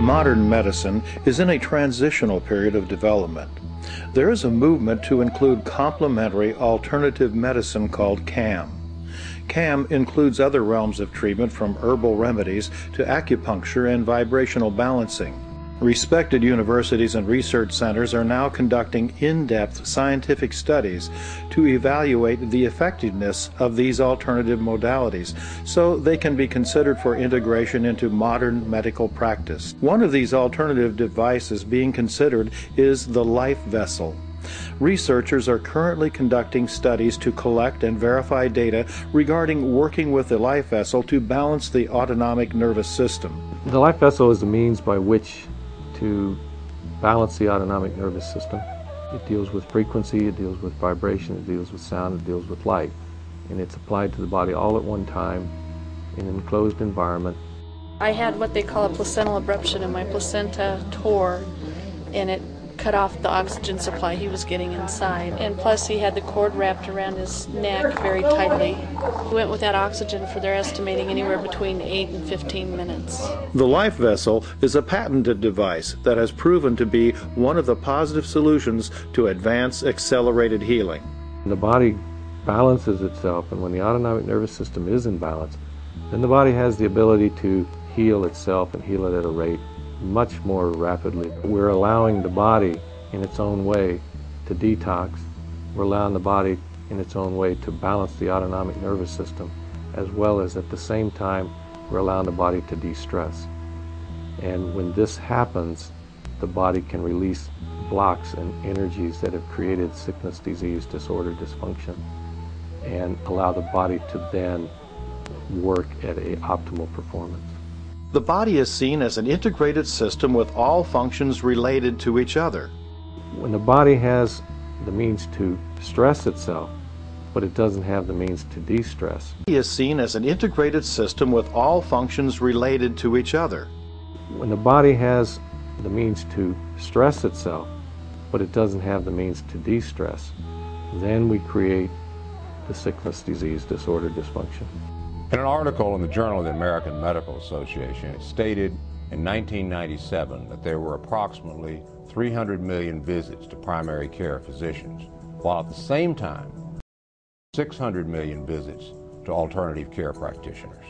Modern medicine is in a transitional period of development. There is a movement to include complementary alternative medicine called CAM. CAM includes other realms of treatment from herbal remedies to acupuncture and vibrational balancing. Respected universities and research centers are now conducting in-depth scientific studies to evaluate the effectiveness of these alternative modalities so they can be considered for integration into modern medical practice. One of these alternative devices being considered is the life vessel. Researchers are currently conducting studies to collect and verify data regarding working with the life vessel to balance the autonomic nervous system. The life vessel is the means by which to balance the autonomic nervous system. It deals with frequency, it deals with vibration, it deals with sound, it deals with light. And it's applied to the body all at one time in an enclosed environment. I had what they call a placental abruption, and my placenta tore, and it cut off the oxygen supply he was getting inside. And plus he had the cord wrapped around his neck very tightly. He went without oxygen for their estimating anywhere between 8 and 15 minutes. The life vessel is a patented device that has proven to be one of the positive solutions to advance accelerated healing. The body balances itself, and when the autonomic nervous system is in balance, then the body has the ability to heal itself and heal it at a rate much more rapidly. We're allowing the body in its own way to detox. We're allowing the body in its own way to balance the autonomic nervous system, as well as at the same time we're allowing the body to de-stress. And when this happens, the body can release blocks and energies that have created sickness, disease, disorder, dysfunction, and allow the body to then work at an optimal performance. The body is seen as an integrated system with all functions related to each other. When the body has the means to stress itself, but it doesn't have the means to de-stress. The body is seen as an integrated system with all functions related to each other. When the body has the means to stress itself, but it doesn't have the means to de-stress, then we create the sickness, disease, disorder, dysfunction. In an article in the Journal of the American Medical Association, it stated in 1997 that there were approximately 300 million visits to primary care physicians, while at the same time, 600 million visits to alternative care practitioners.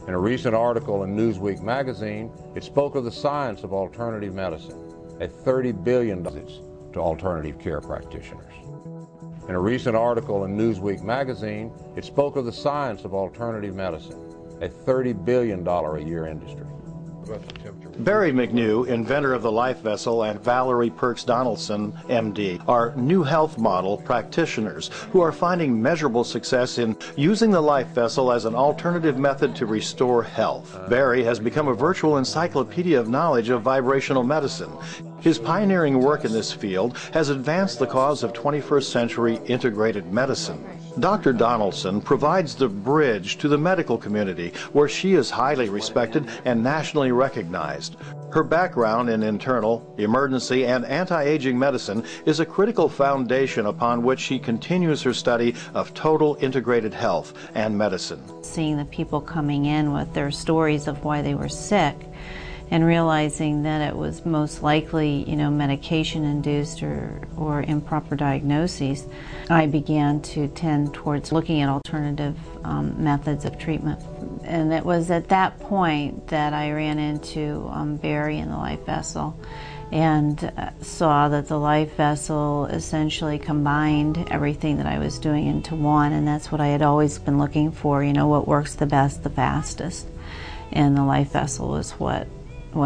In a recent article in Newsweek magazine, it spoke of the science of alternative medicine at 30 billion visits to alternative care practitioners. In a recent article in Newsweek magazine, it spoke of the science of alternative medicine, a $30 billion a year industry. Barry McNew, inventor of the life vessel, and Valerie Perks Donaldson, MD, are new health model practitioners who are finding measurable success in using the life vessel as an alternative method to restore health. Barry has become a virtual encyclopedia of knowledge of vibrational medicine. His pioneering work in this field has advanced the cause of 21st century integrated medicine. Dr. Donaldson provides the bridge to the medical community, where she is highly respected and nationally recognized. Her background in internal, emergency, and anti-aging medicine is a critical foundation upon which she continues her study of total integrated health and medicine. Seeing the people coming in with their stories of why they were sick, and realizing that it was most likely, medication induced or improper diagnoses, I began to tend towards looking at alternative methods of treatment. And it was at that point that I ran into Barry and the life vessel, and saw that the life vessel essentially combined everything that I was doing into one, and that's what I had always been looking for, what works the best, the fastest. And the life vessel is what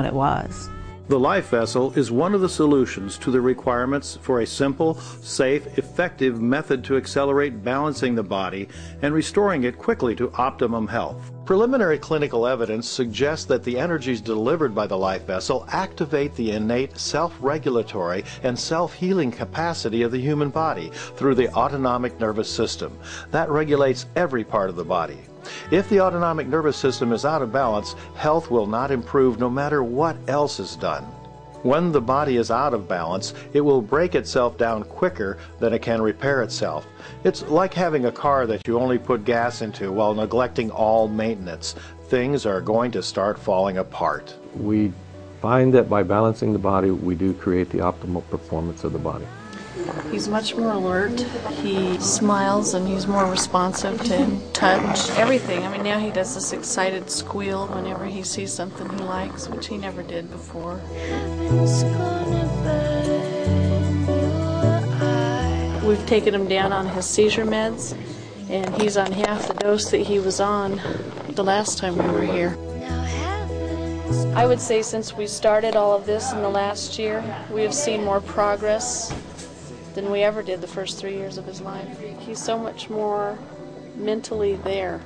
it was. The life vessel is one of the solutions to the requirements for a simple, safe, effective method to accelerate balancing the body and restoring it quickly to optimum health. Preliminary clinical evidence suggests that the energies delivered by the life vessel activate the innate self-regulatory and self-healing capacity of the human body through the autonomic nervous system. That regulates every part of the body. If the autonomic nervous system is out of balance, health will not improve no matter what else is done. When the body is out of balance, it will break itself down quicker than it can repair itself. It's like having a car that you only put gas into while neglecting all maintenance. Things are going to start falling apart. We find that by balancing the body, we do create the optimal performance of the body. He's much more alert. He smiles and he's more responsive to touch, everything. I mean, now he does this excited squeal whenever he sees something he likes, which he never did before. We've taken him down on his seizure meds, and he's on half the dose that he was on the last time we were here. I would say since we started all of this in the last year, we have seen more progress than we ever did the first 3 years of his life. He's so much more mentally there.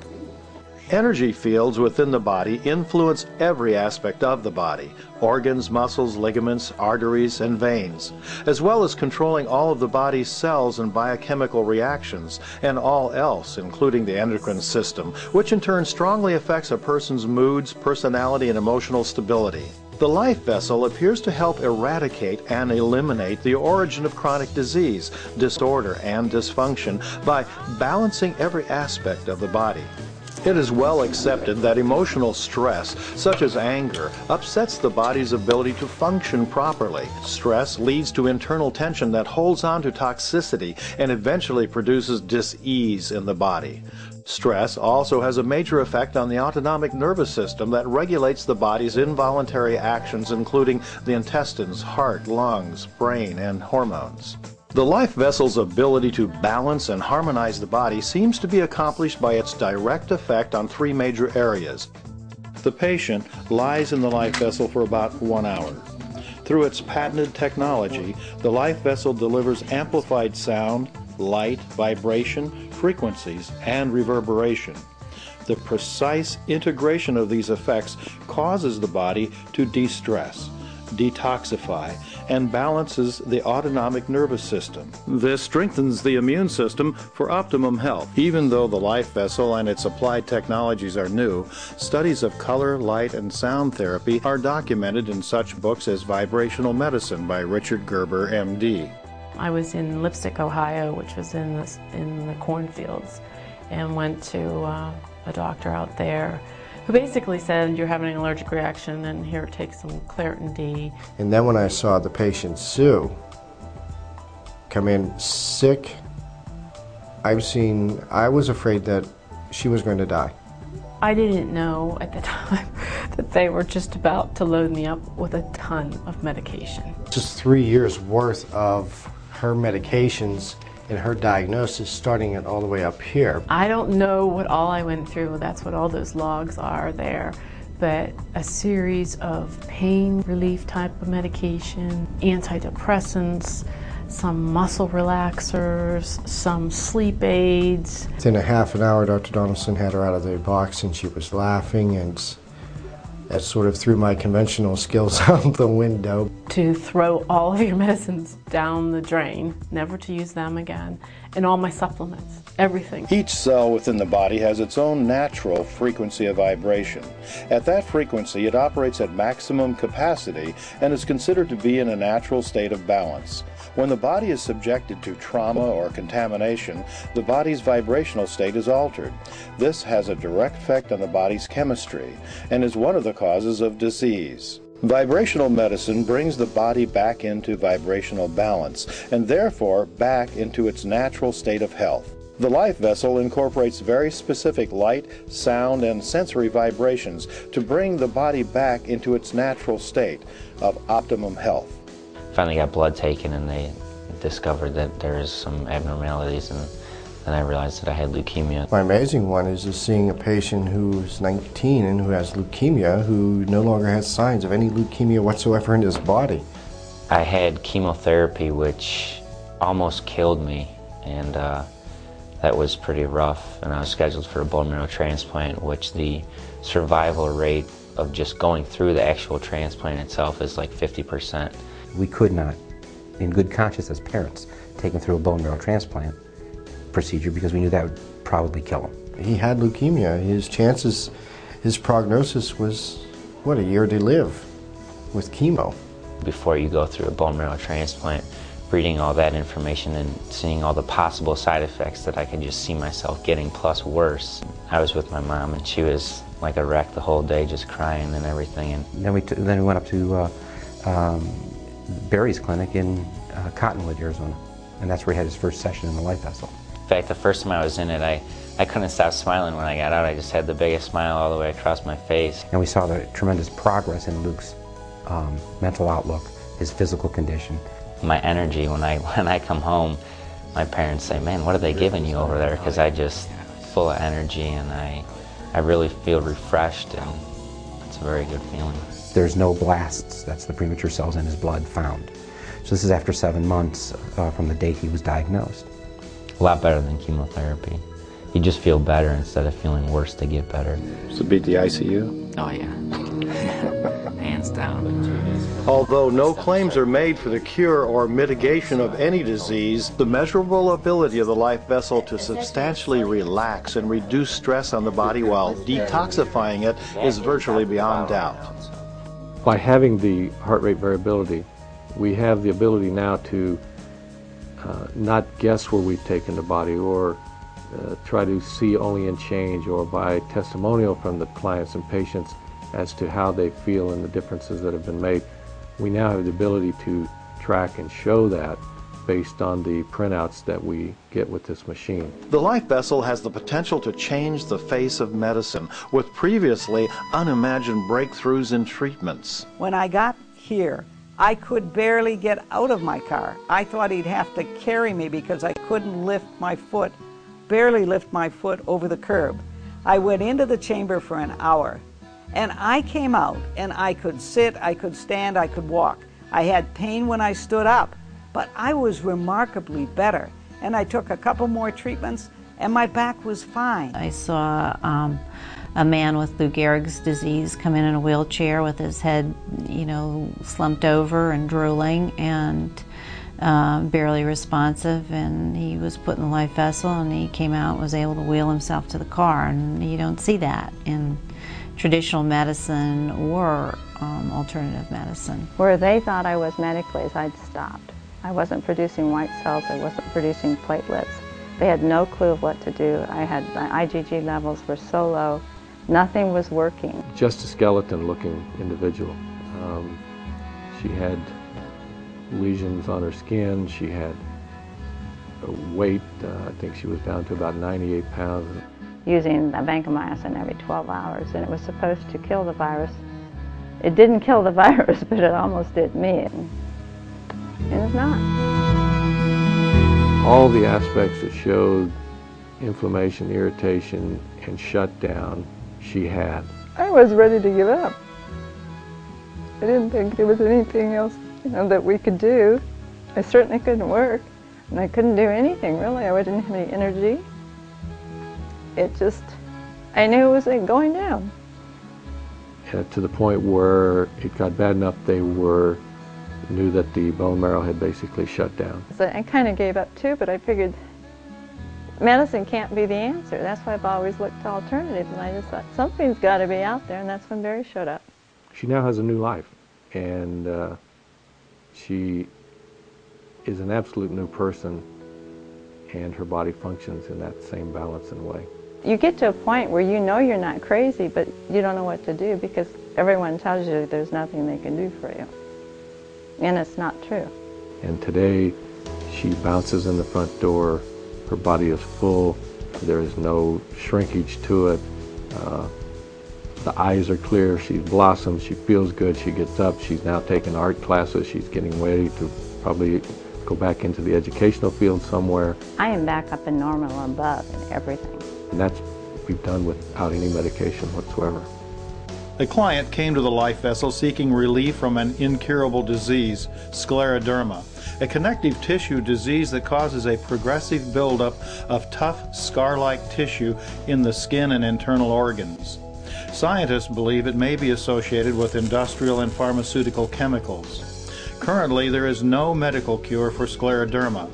Energy fields within the body influence every aspect of the body: organs, muscles, ligaments, arteries, and veins, as well as controlling all of the body's cells and biochemical reactions, and all else, including the endocrine system, which in turn strongly affects a person's moods, personality, and emotional stability. The life vessel appears to help eradicate and eliminate the origin of chronic disease, disorder, and dysfunction by balancing every aspect of the body. It is well accepted that emotional stress, such as anger, upsets the body's ability to function properly. Stress leads to internal tension that holds on to toxicity and eventually produces dis-ease in the body. Stress also has a major effect on the autonomic nervous system that regulates the body's involuntary actions, including the intestines, heart, lungs, brain, and hormones. The life vessel's ability to balance and harmonize the body seems to be accomplished by its direct effect on three major areas. The patient lies in the life vessel for about 1 hour. Through its patented technology, the life vessel delivers amplified sound, light, vibration, frequencies, and reverberation. The precise integration of these effects causes the body to de-stress, detoxify, and balances the autonomic nervous system. This strengthens the immune system for optimum health. Even though the life vessel and its applied technologies are new, studies of color, light, and sound therapy are documented in such books as Vibrational Medicine by Richard Gerber, MD. I was in Lipstick, Ohio, which was in the cornfields, and went to a doctor out there who basically said, you're having an allergic reaction and here, take some Claritin D. And then when I saw the patient Sue come in sick, I was afraid that she was going to die. I didn't know at the time that they were just about to load me up with a ton of medication. Just 3 years worth of her medications and her diagnosis, starting it all the way up here. I don't know what all I went through. That's what all those logs are there. But a series of pain relief type of medication, antidepressants, some muscle relaxers, some sleep aids. Within a half an hour, Dr. Donaldson had her out of the box and she was laughing, and that sort of threw my conventional skills out the window. To throw all of your medicines down the drain, never to use them again, and all my supplements, everything. Each cell within the body has its own natural frequency of vibration. At that frequency, it operates at maximum capacity and is considered to be in a natural state of balance. When the body is subjected to trauma or contamination, the body's vibrational state is altered. This has a direct effect on the body's chemistry and is one of the causes of disease. Vibrational medicine brings the body back into vibrational balance and therefore back into its natural state of health. The life vessel incorporates very specific light, sound, and sensory vibrations to bring the body back into its natural state of optimum health. Finally got blood taken and they discovered that there is some abnormalities, and then I realized that I had leukemia. My amazing one is just seeing a patient who's 19 and who has leukemia, who no longer has signs of any leukemia whatsoever in his body. I had chemotherapy which almost killed me, and that was pretty rough, and I was scheduled for a bone marrow transplant, which the survival rate of just going through the actual transplant itself is like 50%. We could not, in good conscience as parents, take him through a bone marrow transplant procedure because we knew that would probably kill him. He had leukemia. His prognosis was, what, a year to live with chemo. Before you go through a bone marrow transplant, reading all that information and seeing all the possible side effects that I could just see myself getting plus worse. I was with my mom and she was like a wreck the whole day, just crying and everything. And then we went up to Barry's clinic in Cottonwood, Arizona, and that's where he had his first session in the life vessel. in fact, the first time I was in it, I couldn't stop smiling when I got out. I just had the biggest smile all the way across my face. And we saw the tremendous progress in Luke's mental outlook, his physical condition. My energy, when I come home, my parents say, "Man, what are they giving you over there?" Because I just full of energy, and I really feel refreshed, and it's a very good feeling. There's no blasts, that's the premature cells in his blood, found. So this is after 7 months from the date he was diagnosed. A lot better than chemotherapy. You just feel better instead of feeling worse to get better. So beat the ICU? Oh yeah, hands down. Although no claims are made for the cure or mitigation of any disease, the measurable ability of the life vessel to substantially relax and reduce stress on the body while detoxifying it is virtually beyond doubt. By having the heart rate variability, we have the ability now to not guess where we've taken the body, or try to see only in change, or by testimonial from the clients and patients as to how they feel and the differences that have been made. We now have the ability to track and show that based on the printouts that we get with this machine. The life vessel has the potential to change the face of medicine with previously unimagined breakthroughs in treatments. When I got here, I could barely get out of my car. I thought he'd have to carry me because I couldn't lift my foot, barely lift my foot over the curb. I went into the chamber for an hour, and I came out and I could sit, I could stand, I could walk. I had pain when I stood up, but I was remarkably better. And I took a couple more treatments and my back was fine. I saw a man with Lou Gehrig's disease come in a wheelchair with his head, slumped over and drooling and barely responsive, and he was put in the life vessel, and he came out and was able to wheel himself to the car, and you don't see that in traditional medicine or alternative medicine. Where they thought I was medically, I'd stopped. I wasn't producing white cells, I wasn't producing platelets. They had no clue of what to do. My IgG levels were so low, nothing was working. Just a skeleton-looking individual. She had lesions on her skin. She had a weight, I think she was down to about 98 pounds. Using vancomycin every 12 hours, and it was supposed to kill the virus. It didn't kill the virus, but it almost did me, and it's not. All the aspects that showed inflammation, irritation, and shutdown, she had. I was ready to give up. I didn't think there was anything else that we could do. I certainly couldn't work, and I couldn't do anything really. I didn't have any energy. I knew it was going down. To the point where it got bad enough they knew that the bone marrow had basically shut down. So I kind of gave up too, but I figured medicine can't be the answer. That's why I've always looked to alternatives, and I just thought something's got to be out there, and that's when Barry showed up. She now has a new life, and she is an absolute new person, and her body functions in that same balance and way. You get to a point where you know you're not crazy, but you don't know what to do because everyone tells you there's nothing they can do for you. And it's not true. And today, she bounces in the front door. Her body is full. There is no shrinkage to it. The eyes are clear. She's blossomed. She feels good. She gets up. She's now taking art classes. She's getting ready to probably go back into the educational field somewhere. I am back up in normal or above in everything. And that's what we've done without any medication whatsoever. A client came to the life vessel seeking relief from an incurable disease, scleroderma, a connective tissue disease that causes a progressive buildup of tough, scar-like tissue in the skin and internal organs. Scientists believe it may be associated with industrial and pharmaceutical chemicals. Currently, there is no medical cure for scleroderma.